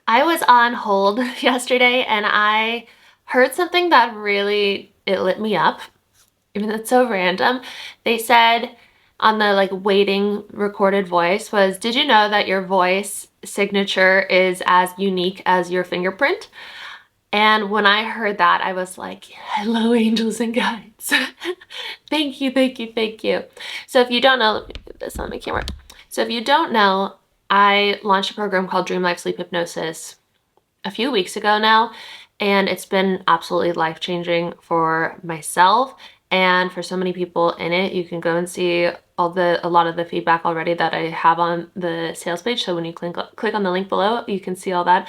I was on hold yesterday and I heard something that really, it lit me up, even though it's so random. They said on the waiting recorded voice was, did you know that your voice signature is as unique as your fingerprint? And when I heard that, I was like, hello, angels and guides. Thank you, thank you, thank you. So if you don't know, let me put this on my camera. So if you don't know, I launched a program called Dream Life Sleep Hypnosis a few weeks ago now, and it's been absolutely life-changing for myself and for so many people in it. You can go and see a lot of the feedback already that I have on the sales page. So when you click on the link below, you can see all that.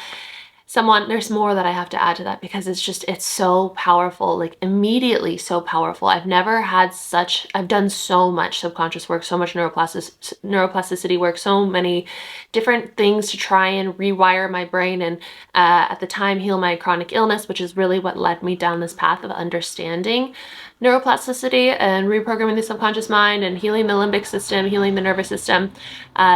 There's more that I have to add to that because it's so powerful, like immediately so powerful. I've done so much subconscious work, so much neuroplasticity work, so many different things to try and rewire my brain and at the time heal my chronic illness, which is really what led me down this path of understanding neuroplasticity and reprogramming the subconscious mind and healing the limbic system, healing the nervous system,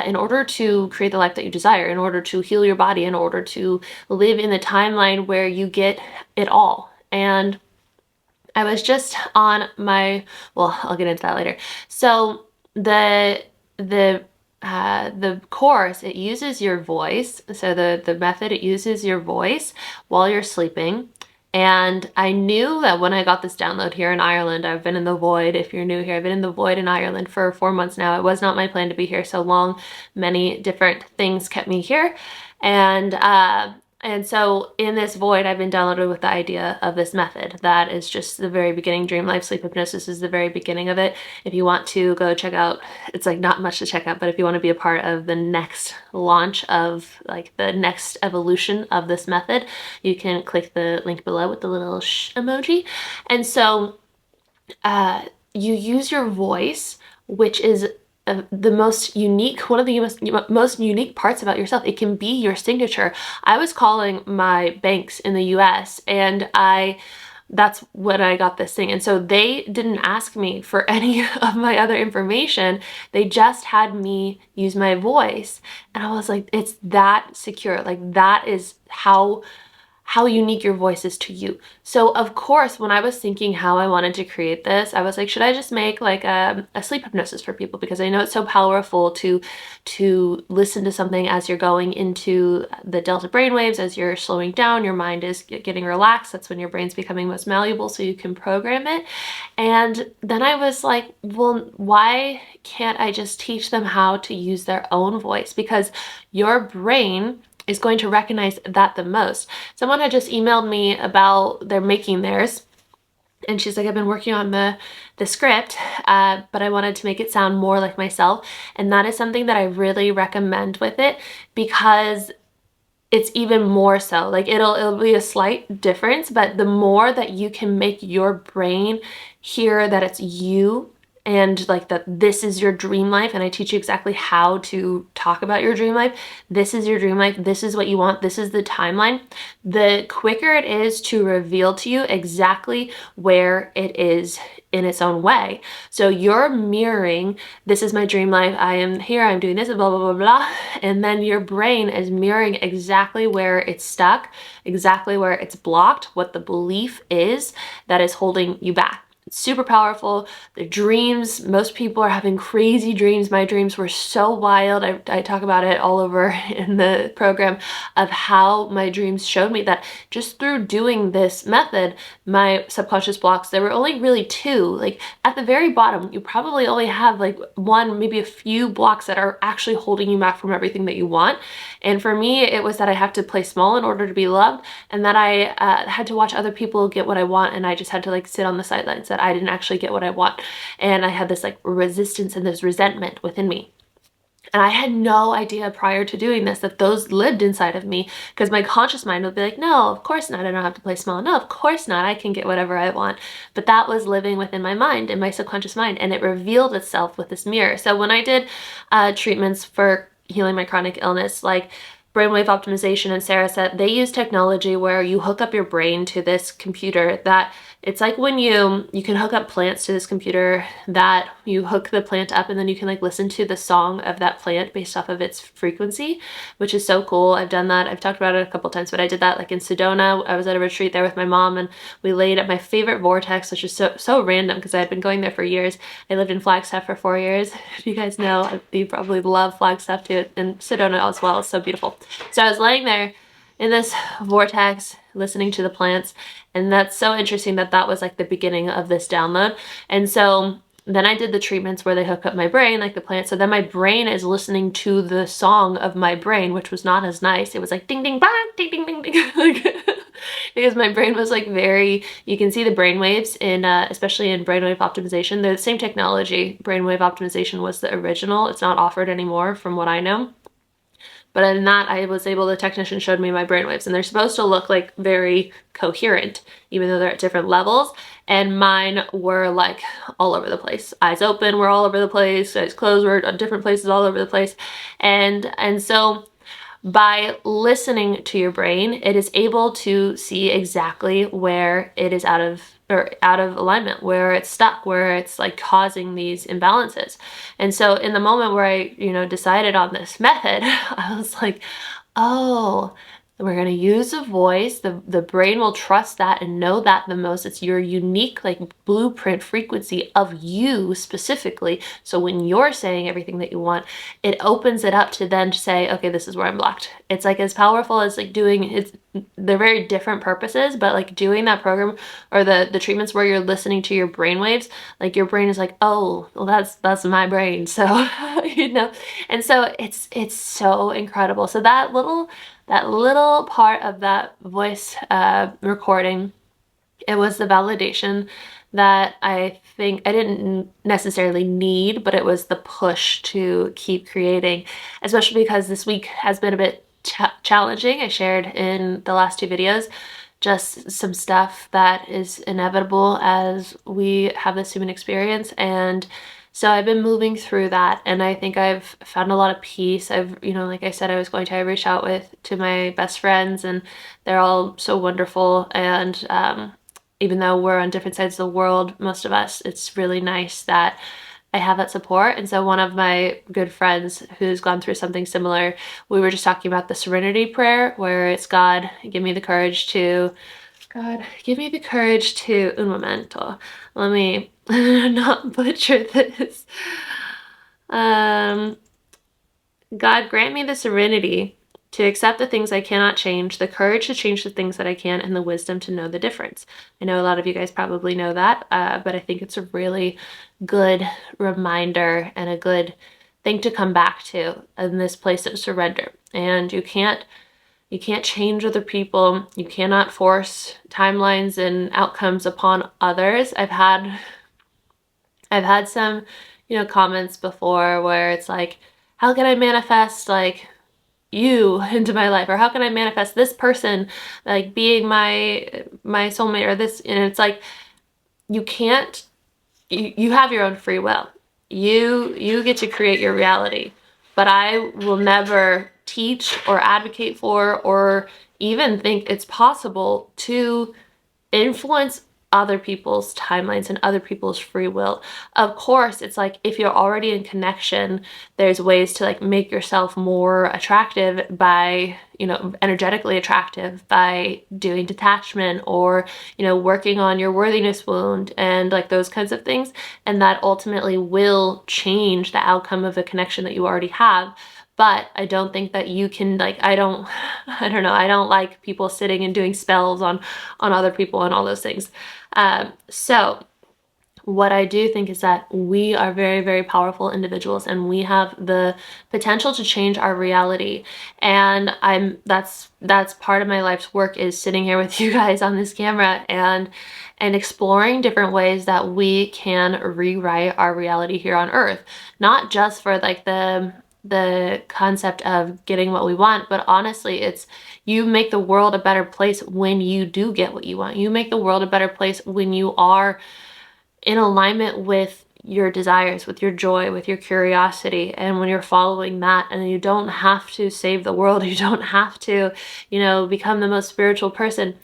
in order to create the life that you desire, in order to heal your body, in order to live in the timeline where you get it all. And I was just on my, well, I'll get into that later. So the course, it uses your voice. So the method, it uses your voice while you're sleeping. And I knew that when I got this download here in Ireland, I've been in the void. If you're new here, I've been in the void in Ireland for 4 months now. It was not my plan to be here so long. Many different things kept me here. And so in this void, I've been downloaded with the idea of this method. That is just the very beginning. Dream Life Sleep Hypnosis is the very beginning of it. If you want to go check out, it's like not much to check out, but if you want to be a part of the next launch of the next evolution of this method, you can click the link below with the little emoji. And so you use your voice, which is the most unique, one of the most unique parts about yourself. It can be your signature. I was calling my banks in the US and that's when I got this thing. And so they didn't ask me for any of my other information. They just had me use my voice. And I was like, it's that secure. Like that is how unique your voice is to you. So of course, when I was thinking how I wanted to create this, I was like, should I just make like a sleep hypnosis for people? Because I know it's so powerful to listen to something as you're going into the delta brainwaves, as you're slowing down, your mind is getting relaxed. That's when your brain's becoming most malleable, so you can program it. And then I was like, well, why can't I just teach them how to use their own voice? Because your brain is going to recognize that the most. Someone had just emailed me about they're making theirs, and she's like, I've been working on the script, but I wanted to make it sound more like myself. And that is something that I really recommend with it, because it's even more so. Like it'll be a slight difference, but the more that you can make your brain hear that it's you, and like that this is your dream life, and I teach you exactly how to talk about your dream life. This is your dream life. This is what you want. This is the timeline. The quicker it is to reveal to you exactly where it is in its own way. So you're mirroring, this is my dream life. I am here. I'm doing this, blah, blah, blah, blah. And then your brain is mirroring exactly where it's stuck, exactly where it's blocked, what the belief is that is holding you back. It's super powerful. The dreams, most people are having crazy dreams. My dreams were so wild. I talk about it all over in the program of how my dreams showed me that just through doing this method, my subconscious blocks, there were only really two. Like at the very bottom, you probably only have like one, maybe a few blocks that are actually holding you back from everything that you want. And for me, it was that I have to play small in order to be loved, and that I had to watch other people get what I want, and I just had to like sit on the sidelines, that I didn't actually get what I want. And I had this like resistance and this resentment within me. And I had no idea prior to doing this that those lived inside of me, because my conscious mind would be like, no, of course not. I don't have to play small. No, of course not. I can get whatever I want. But that was living within my mind, in my subconscious mind, and it revealed itself with this mirror. So when I did treatments for healing my chronic illness, like brainwave optimization, and Sarah said they use technology where you hook up your brain to this computer that it's like when you can hook up plants to this computer, that you hook the plant up and then you can like listen to the song of that plant based off of its frequency, which is so cool. I've done that. I've talked about it a couple times, but I did that like in Sedona. I was at a retreat there with my mom and we laid at my favorite vortex, which is so random because I had been going there for years. I lived in Flagstaff for 4 years. If you guys know, you probably love Flagstaff too, and Sedona as well. It's so beautiful. So I was laying there in this vortex listening to the plants, and that's so interesting that that was like the beginning of this download. And so then I did the treatments where they hook up my brain like the plant, so then my brain is listening to the song of my brain, which was not as nice. It was like ding ding bang, ding ding ding ding like, because my brain was like very, you can see the brain waves in especially in brainwave optimization. They're the same technology. Brainwave optimization was the original. It's not offered anymore from what I know. But in that, I was able, the technician showed me my brainwaves, and they're supposed to look like very coherent, even though they're at different levels. And mine were like all over the place. Eyes open were all over the place. Eyes closed were at different places all over the place. And so by listening to your brain, it is able to see exactly where it is out of alignment, where it's stuck, where it's like causing these imbalances. And so in the moment where I, decided on this method, I was like, oh, we're going to use a voice. The brain will trust that and know that the most. It's your unique like blueprint frequency of you specifically. So when you're saying everything that you want, it opens it up to then say, okay, this is where I'm blocked. It's like as powerful as like they're very different purposes, but like doing that program or the treatments where you're listening to your brain waves, like your brain is like, oh, well, that's my brain. So, and so it's so incredible. So that little part of that voice recording, it was the validation that I think I didn't necessarily need, but it was the push to keep creating, especially because this week has been a bit challenging. I shared in the last 2 videos just some stuff that is inevitable as we have this human experience, and so I've been moving through that, and I think I've found a lot of peace. I've, like I said, I was going to reach out to my best friends, and they're all so wonderful. And even though we're on different sides of the world, most of us, it's really nice that I have that support. And so one of my good friends who's gone through something similar, we were just talking about the serenity prayer, where it's God, give me the courage to, un momento. Let me not butcher this. God, grant me the serenity to accept the things I cannot change, the courage to change the things that I can, and the wisdom to know the difference. I know a lot of you guys probably know that, but I think it's a really good reminder and a good thing to come back to in this place of surrender. And you can't change other people. You cannot force timelines and outcomes upon others. I've had some, comments before where it's like, how can I manifest like you into my life? Or how can I manifest this person like being my soulmate or this? And it's like, you can't, you have your own free will. You get to create your reality, but I will never teach or advocate for or even think it's possible to influence other people's timelines and other people's free will. Of course, it's like if you're already in connection, there's ways to like make yourself more attractive by, energetically attractive by doing detachment or, working on your worthiness wound and like those kinds of things. And that ultimately will change the outcome of a connection that you already have. But I don't think that you can like, I don't know. I don't like people sitting and doing spells on other people and all those things. So what I do think is that we are very, very powerful individuals, and we have the potential to change our reality. And that's part of my life's work, is sitting here with you guys on this camera and exploring different ways that we can rewrite our reality here on Earth. Not just for like the concept of getting what we want, but honestly, it's you make the world a better place when you do get what you want. You make the world a better place when you are in alignment with your desires, with your joy, with your curiosity. And when you're following that, and you don't have to save the world, you don't have to, you know, become the most spiritual person.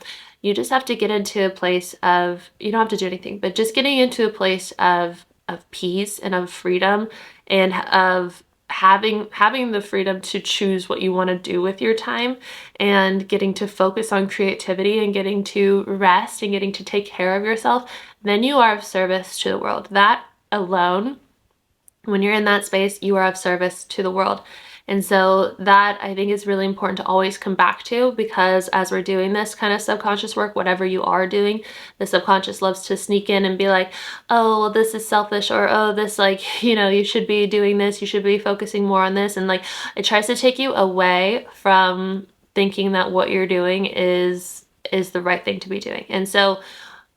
You just have to get into a place of, you don't have to do anything, but just getting into a place of peace and of freedom, and of having the freedom to choose what you want to do with your time, and getting to focus on creativity, and getting to rest, and getting to take care of yourself, then you are of service to the world. That alone, when you're in that space, you are of service to the world. And so that, I think, is really important to always come back to, because as we're doing this kind of subconscious work, whatever you are doing, the subconscious loves to sneak in and be like, oh, well, this is selfish, or oh, this, like, you know, you should be doing this, you should be focusing more on this. And like, it tries to take you away from thinking that what you're doing is the right thing to be doing. And so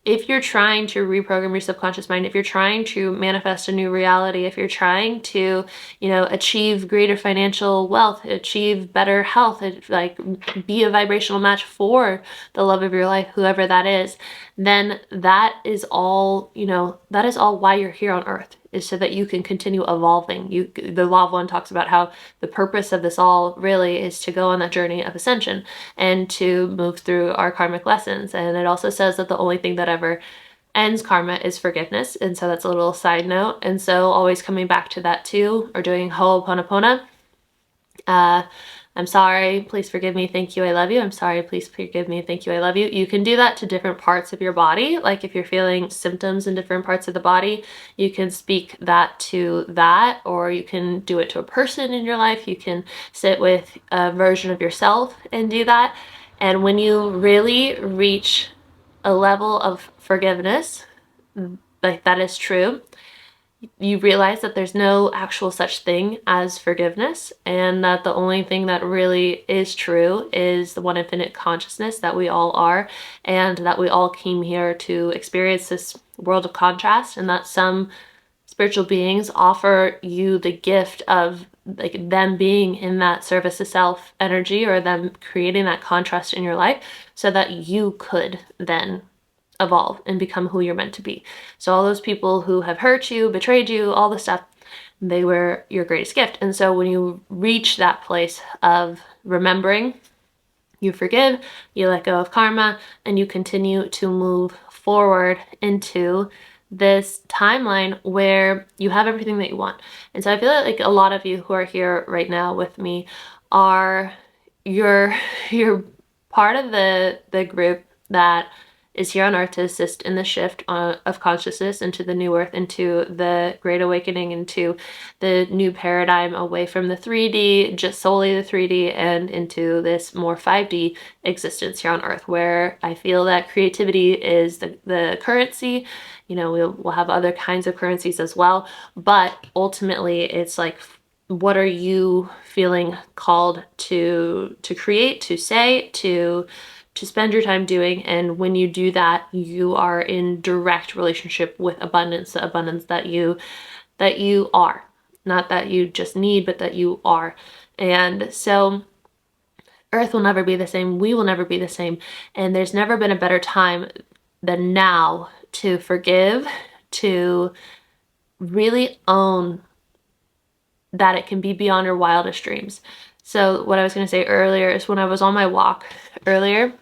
if you're trying to reprogram your subconscious mind, if you're trying to manifest a new reality, if you're trying to, you know, achieve greater financial wealth, achieve better health, like be a vibrational match for the love of your life, whoever that is, then that is all, you know, that is all why you're here on earth, is so that you can continue evolving. The Law of One talks about how the purpose of this all really is to go on that journey of ascension and to move through our karmic lessons. And it also says that the only thing that ever ends karma is forgiveness. And so that's a little side note. And so always coming back to that too, or doing Ho'oponopono. I'm sorry, please forgive me, thank you, I love you. I'm sorry, please forgive me, thank you, I love you. You can do that to different parts of your body. Like if you're feeling symptoms in different parts of the body, you can speak that to that, or you can do it to a person in your life. You can sit with a version of yourself and do that. And when you really reach a level of forgiveness, like that is true, you realize that there's no actual such thing as forgiveness, and that the only thing that really is true is the one infinite consciousness that we all are, and that we all came here to experience this world of contrast, and that some spiritual beings offer you the gift of like them being in that service to self energy, or them creating that contrast in your life so that you could then evolve and become who you're meant to be. So all those people who have hurt you, betrayed you, all the stuff, they were your greatest gift. And so when you reach that place of remembering, you forgive, you let go of karma, and you continue to move forward into this timeline where you have everything that you want. And so I feel like a lot of you who are here right now with me you're part of the group that is here on earth to assist in the shift of consciousness into the new earth, into the great awakening, into the new paradigm away from the 3D, just solely the 3D, and into this more 5D existence here on earth, where I feel that creativity is the currency. You know, we'll have other kinds of currencies as well, but ultimately it's like, what are you feeling called to create, to say, to spend your time doing? And when you do that, you are in direct relationship with abundance, the abundance that you are. Not that you just need, but that you are. And so Earth will never be the same. We will never be the same. And there's never been a better time than now to forgive, to really own that it can be beyond your wildest dreams. So what I was going to say earlier is, when I was on my walk earlier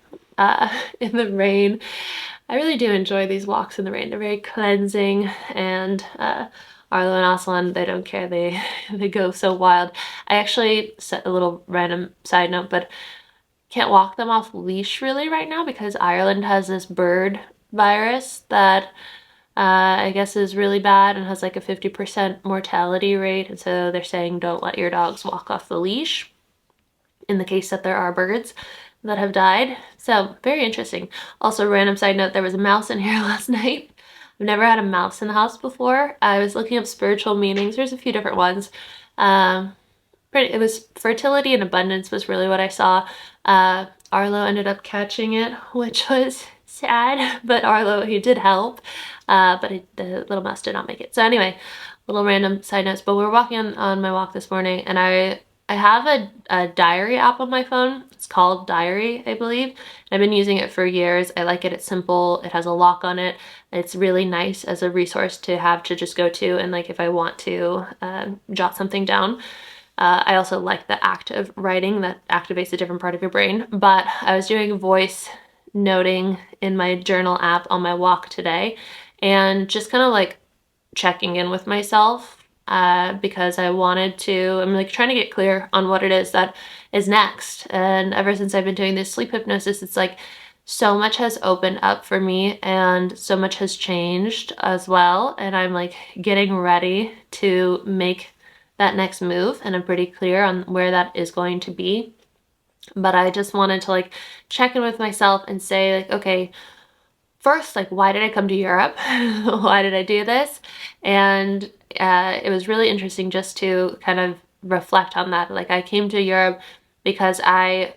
in the rain, I really do enjoy these walks in the rain. They're very cleansing, and Arlo and Aslan, they don't care. They go so wild. I actually set a little random side note, but can't walk them off leash really right now, because Ireland has this bird virus that I guess is really bad and has like a 50% mortality rate. And so they're saying don't let your dogs walk off the leash in the case that there are birds that have died. So very interesting. Also, random side note, there was a mouse in here last night. I've never had a mouse in the house before. I was looking up spiritual meanings. There's a few different ones. It was fertility and abundance was really what I saw. Arlo ended up catching it, which was sad, but Arlo, he did help, but the little mouse did not make it. So anyway, little random side notes, but we were walking on my walk this morning, and I I have a diary app on my phone. It's called Diary, I believe. I've been using it for years. I like it. It's simple. It has a lock on it. It's really nice as a resource to have to just go to, and like if I want to jot something down. I also like the act of writing that activates a different part of your brain. But I was doing voice noting in my journal app on my walk today, and just kind of like checking in with myself because I wanted to, I'm like trying to get clear on what it is that is next. And ever since I've been doing this sleep hypnosis, it's like so much has opened up for me and so much has changed as well. And I'm like getting ready to make that next move, and I'm pretty clear on where that is going to be. But I just wanted to like check in with myself and say like, okay, first, like, why did I come to Europe? Why did I do this? And it was really interesting just to kind of reflect on that. Like, I came to Europe because I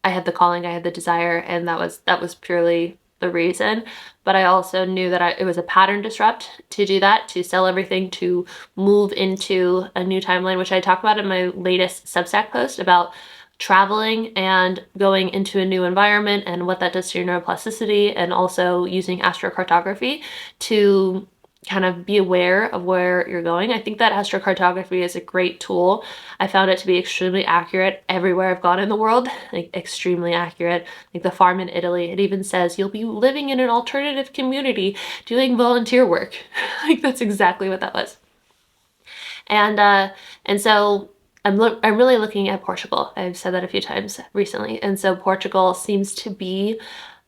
had the calling, I had the desire, and that was purely the reason. But I also knew that it was a pattern disrupt to do that, to sell everything, to move into a new timeline, which I talk about in my latest Substack post about traveling and going into a new environment and what that does to your neuroplasticity, and also using astrocartography to kind of be aware of where you're going. I think that astrocartography is a great tool. I found it to be extremely accurate everywhere I've gone in the world, like extremely accurate. Like the farm in Italy, it even says you'll be living in an alternative community doing volunteer work. Like that's exactly what that was. And so I'm really looking at Portugal. I've said that a few times recently. And so Portugal seems to be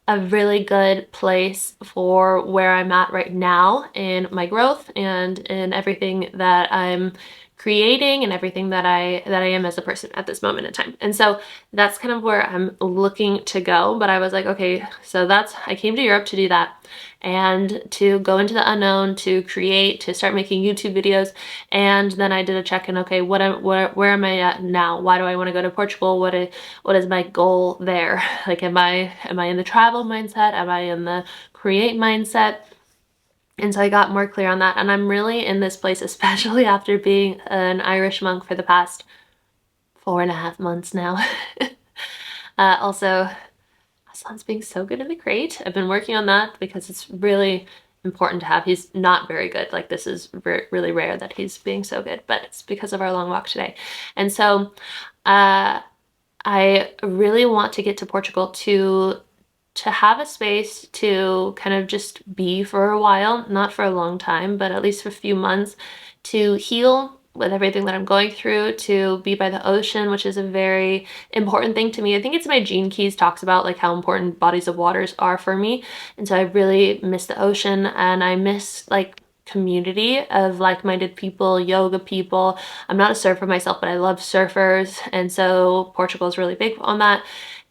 a really good place for where I'm at right now in my growth and in everything that I'm creating and everything that I am as a person at this moment in time. And so that's kind of where I'm looking to go. But I was like, okay, so I came to Europe to do that and to go into the unknown, to create, to start making YouTube videos. And then I did a check-in, okay, where am I at now? Why do I want to go to Portugal? What is my goal there? Like, am I in the travel mindset? Am I in the create mindset? And so I got more clear on that. And I'm really in this place, especially after being an Irish monk for the past 4.5 months now. Also, Aslan's being so good in the crate. I've been working on that because it's really important to have. He's not very good. Like this is really rare that he's being so good, but it's because of our long walk today. And so I really want to get to Portugal to have a space to kind of just be for a while, not for a long time, but at least for a few months, to heal with everything that I'm going through, to be by the ocean, which is a very important thing to me. I think it's my Gene Keys talks about like how important bodies of waters are for me. And so I really miss the ocean, and I miss like community of like-minded people, yoga people. I'm not a surfer myself, but I love surfers. And so Portugal is really big on that.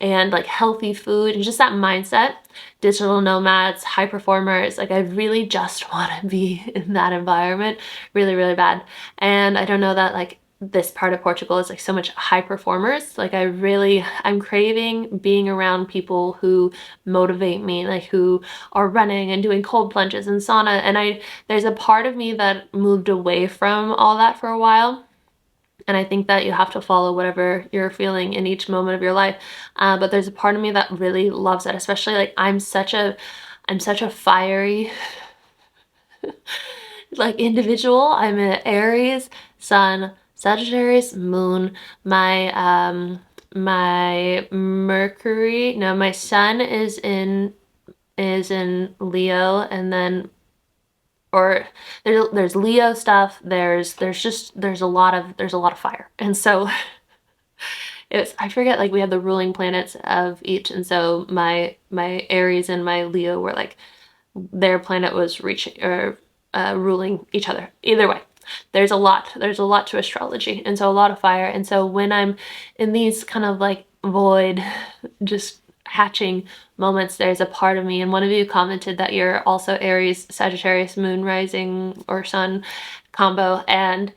And like healthy food and just that mindset, digital nomads, high performers. Like I really just want to be in that environment really, really bad. And I don't know that like this part of Portugal is like so much high performers. Like I'm craving being around people who motivate me, like who are running and doing cold plunges and sauna. And there's a part of me that moved away from all that for a while. And I think that you have to follow whatever you're feeling in each moment of your life. But there's a part of me that really loves that, especially like I'm such a fiery like individual. I'm an Aries, Sun, Sagittarius, Moon. My Mercury, no, my Sun is in Leo, and then or there's Leo stuff, there's a lot of fire. And so I forget, like we have the ruling planets of each, and so my Aries and my Leo were like their planet was ruling each other. Either way, there's a lot to astrology, and so a lot of fire. And so when I'm in these kind of like void, just hatching moments, there's a part of me, and one of you commented that you're also Aries, Sagittarius, Moon, Rising, or Sun combo, and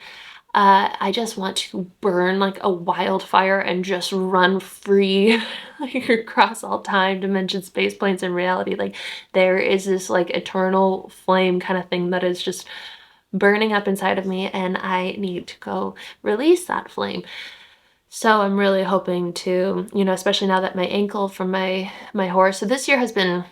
I just want to burn like a wildfire and just run free like across all time, dimension, space, planes, and reality. Like there is this like eternal flame kind of thing that is just burning up inside of me, and I need to go release that flame. So I'm really hoping to, especially now that my ankle from my horse. So this year has been,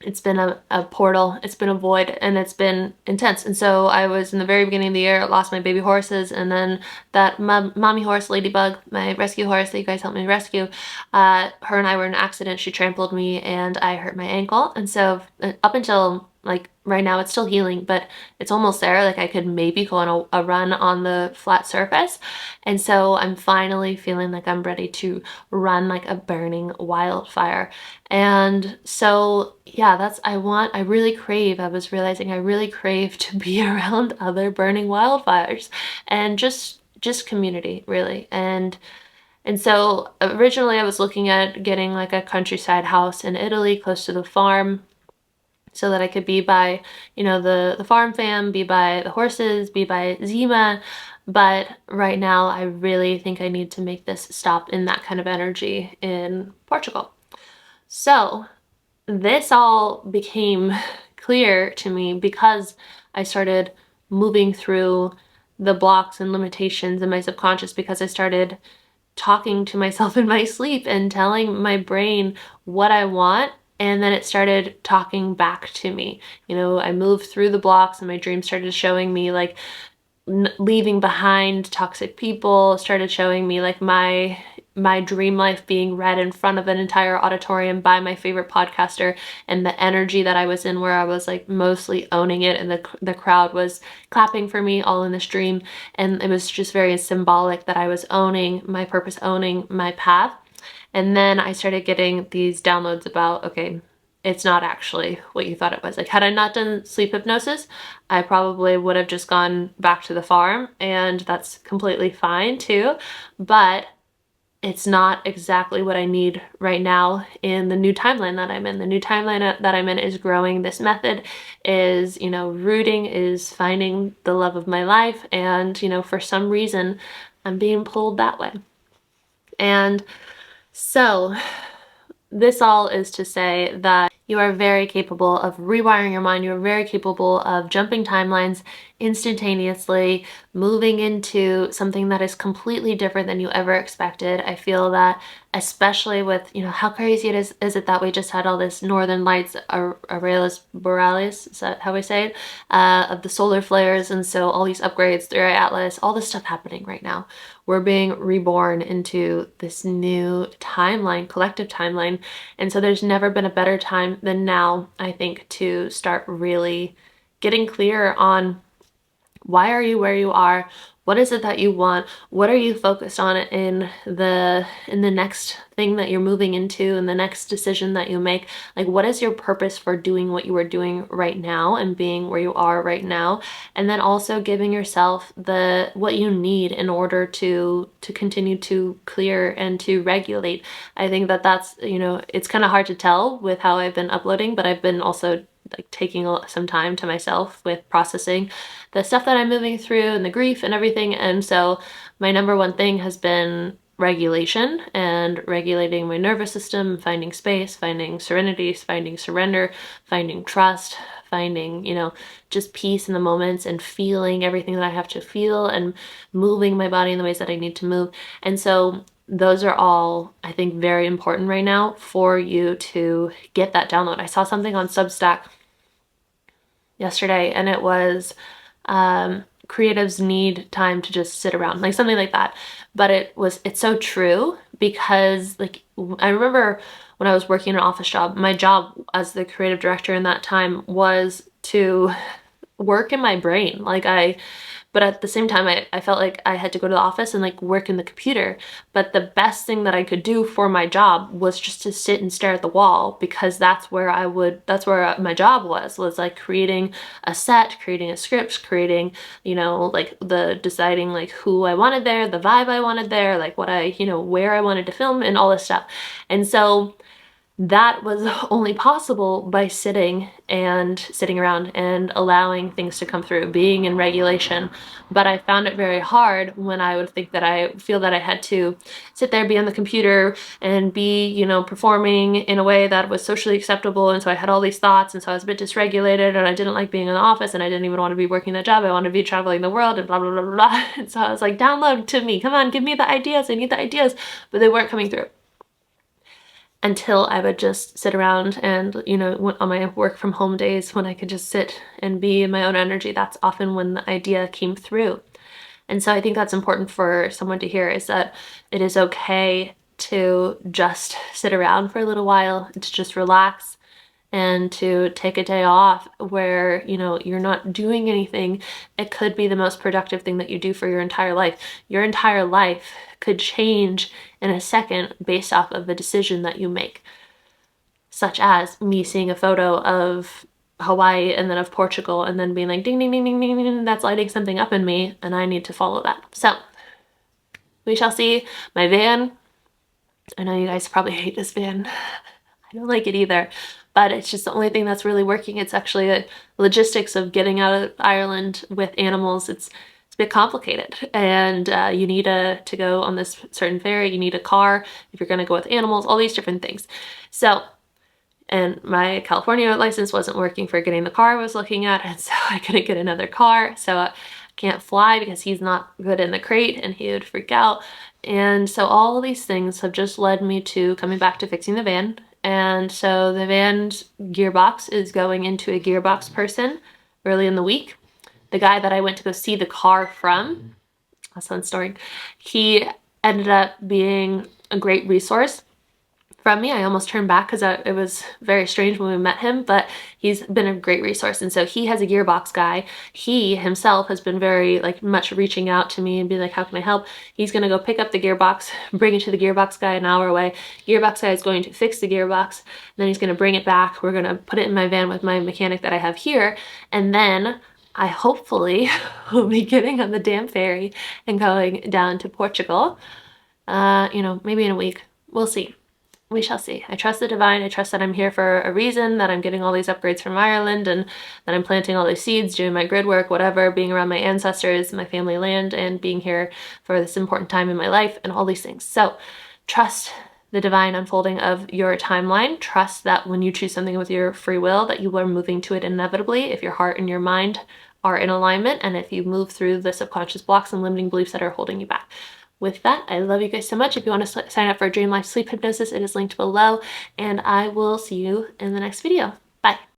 it's been a portal, it's been a void, and it's been intense. And so I was in the very beginning of the year, lost my baby horses, and then that mommy horse, Ladybug, my rescue horse that you guys helped me rescue, her and I were in an accident. She trampled me and I hurt my ankle. And so up until like right now, it's still healing, but it's almost there. Like I could maybe go on a run on the flat surface. And so I'm finally feeling like I'm ready to run like a burning wildfire. And so, yeah, I was realizing I really crave to be around other burning wildfires and just community, really. And so originally I was looking at getting like a countryside house in Italy close to the farm so that I could be by, the farm fam, be by the horses, be by Zima. But right now I really think I need to make this stop in that kind of energy in Portugal. So this all became clear to me because I started moving through the blocks and limitations in my subconscious, because I started talking to myself in my sleep and telling my brain what I want, and then it started talking back to me. I moved through the blocks and my dreams started showing me like leaving behind toxic people, started showing me like my dream life being read in front of an entire auditorium by my favorite podcaster, and the energy that I was in where I was like mostly owning it, and the crowd was clapping for me all in this dream. And it was just very symbolic that I was owning my purpose, owning my path. And then I started getting these downloads about, okay, it's not actually what you thought it was. Like, had I not done sleep hypnosis, I probably would have just gone back to the farm, and that's completely fine too. But it's not exactly what I need right now in the new timeline that I'm in. The new timeline that I'm in is growing this method, is, rooting, is finding the love of my life. And, for some reason, I'm being pulled that way. And so this all is to say that you are very capable of rewiring your mind. You are very capable of jumping timelines instantaneously, moving into something that is completely different than you ever expected. I feel that, especially with, how crazy is it that we just had all this northern lights, aurelius borealis, is that how we say it, of the solar flares, and so all these upgrades through Atlas, all this stuff happening right now. We're being reborn into this new timeline, collective timeline. And so there's never been a better time than now, I think, to start really getting clear on why are you where you are? What is it that you want? What are you focused on in the next thing that you're moving into, and the next decision that you make? Like, what is your purpose for doing what you are doing right now and being where you are right now? And then also giving yourself what you need in order to continue to clear and to regulate. I think that's, it's kind of hard to tell with how I've been uploading, but I've been also like taking some time to myself with processing the stuff that I'm moving through and the grief and everything. And so my number one thing has been regulation, and regulating my nervous system, finding space, finding serenity, finding surrender, finding trust, finding, just peace in the moments, and feeling everything that I have to feel, and moving my body in the ways that I need to move. And so those are all, I think, very important right now for you to get that download. I saw something on Substack yesterday, and it was creatives need time to just sit around, like something like that. But it's so true, because like I remember when I was working an office job, my job as the creative director in that time was to work in my brain. But at the same time, I felt like I had to go to the office and like work in the computer. But the best thing that I could do for my job was just to sit and stare at the wall, because that's where my job was like creating a set, creating a script, creating, like the deciding like who I wanted there, the vibe I wanted there, like what where I wanted to film, and all this stuff. And so that was only possible by sitting around and allowing things to come through, being in regulation. But I found it very hard when I would feel that I had to sit there, be on the computer, and be, you know, performing in a way that was socially acceptable. And so I had all these thoughts, and so I was a bit dysregulated, and I didn't like being in the office, and I didn't even want to be working that job. I wanted to be traveling the world and blah, blah, blah, blah, blah. And so I was like, download to me. Come on, give me the ideas. I need the ideas. But they weren't coming through until I would just sit around and, you know, on my work from home days when I could just sit and be in my own energy. That's often when the idea came through. And so I think that's important for someone to hear, is that it is okay to just sit around for a little while, to just relax, and to take a day off where, you know, you're not doing anything. It could be the most productive thing that you do for your entire life. Your entire life could change in a second based off of a decision that you make, such as me seeing a photo of Hawaii and then of Portugal and then being like, ding, ding, ding, ding, ding, ding, that's lighting something up in me, and I need to follow that. So we shall see. My van, I know you guys probably hate this van. I don't like it either, but it's just the only thing that's really working. It's actually a logistics of getting out of Ireland with animals. It's a bit complicated, and you need to go on this certain ferry. You need a car if you're going to go with animals, all these different things. So, and my California license wasn't working for getting the car I was looking at, and so I couldn't get another car. So I can't fly because he's not good in the crate and he would freak out. And so all of these things have just led me to coming back to fixing the van. And so the van's gearbox is going into a gearbox person early in the week. The guy that I went to go see the car from, that's one story, he ended up being a great resource from me. I almost turned back because it was very strange when we met him, but he's been a great resource. And so he has a gearbox guy. He himself has been very much reaching out to me and be like, how can I help? He's going to go pick up the gearbox, bring it to the gearbox guy an hour away. Gearbox guy is going to fix the gearbox. Then he's going to bring it back. We're going to put it in my van with my mechanic that I have here. And then I hopefully will be getting on the damn ferry and going down to Portugal, you know, maybe in a week. We'll see. We shall see. I trust the divine. I trust that I'm here for a reason, that I'm getting all these upgrades from Ireland, and that I'm planting all these seeds, doing my grid work, whatever, being around my ancestors, my family land, and being here for this important time in my life, and all these things. So trust the divine unfolding of your timeline. Trust that when you choose something with your free will, that you are moving to it inevitably if your heart and your mind are in alignment, and if you move through the subconscious blocks and limiting beliefs that are holding you back. With that, I love you guys so much. If you want to sign up for Dream Life Sleep Hypnosis, it is linked below, and I will see you in the next video. Bye.